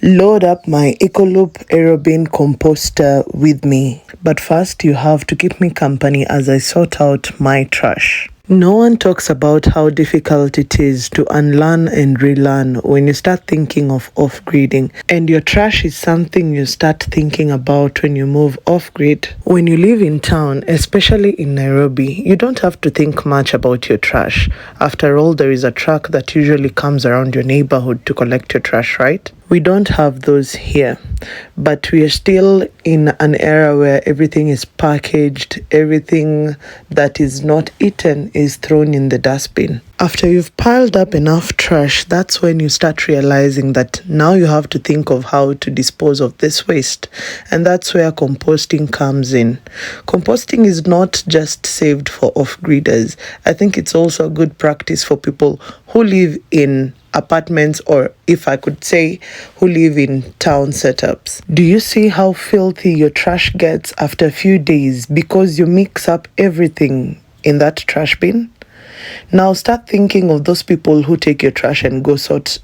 load up my Ecoloop Aerobin composter with me. But first, you have to keep me company as I sort out my trash. No one talks about how difficult it is to unlearn and relearn when you start thinking of off-gridding. And your trash is something you start thinking about when you move off-grid. When you live in town, especially in Nairobi, you don't have to think much about your trash. After all, there is a truck that usually comes around your neighborhood to collect your trash, right? We don't have those here, but we are still in an era where everything is packaged, everything that is not eaten is thrown in the dustbin. After you've piled up enough trash, that's when you start realizing that now you have to think of how to dispose of this waste. And that's where composting comes in. Composting is not just saved for off-gridders. I think it's also a good practice for people who live in apartments, or if I could say, who live in town setups. Do you see how filthy your trash gets after a few days because you mix up everything in that trash bin? Now start thinking of those people who take your trash and go sort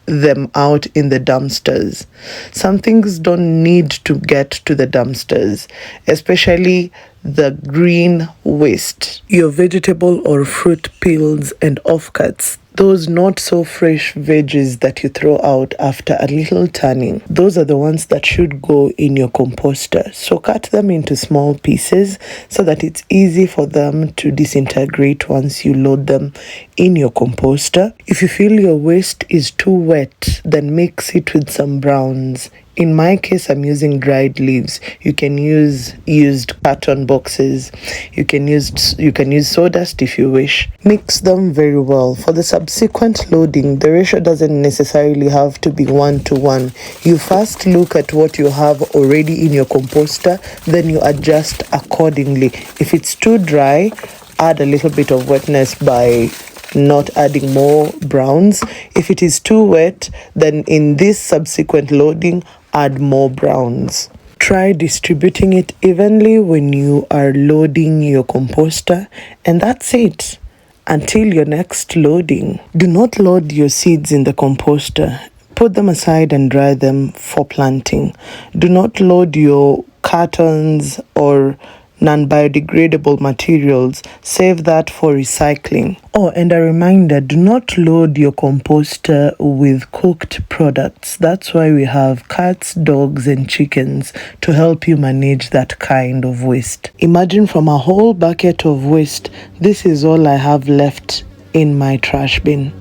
them out in the dumpsters. Some things don't need to get to the dumpsters, especially the green waste, your vegetable or fruit peels and offcuts. Those not so fresh veggies that you throw out after a little turning, those are the ones that should go in your composter. So cut them into small pieces so that it's easy for them to disintegrate once you load them in your composter. If you feel your waste is too wet, then mix it with some browns. In my case, I'm using dried leaves. You can use used carton boxes. You can use sawdust if you wish. Mix them very well. For the subsequent loading, the ratio doesn't necessarily have to be 1-to-1. You first look at what you have already in your composter, then you adjust accordingly. If it's too dry, add a little bit of wetness by not adding more browns. If it is too wet, then in this subsequent loading, add more browns. Try distributing it evenly when you are loading your composter, and that's it until your next loading. Do not load your seeds in the composter. Put them aside and dry them for planting. Do not load your cartons or non-biodegradable materials. Save that for recycling. And a reminder, do not load your composter with cooked products. That's why we have cats, dogs, and chickens to help you manage that kind of waste. Imagine from a whole bucket of waste, this is all I have left in my trash bin.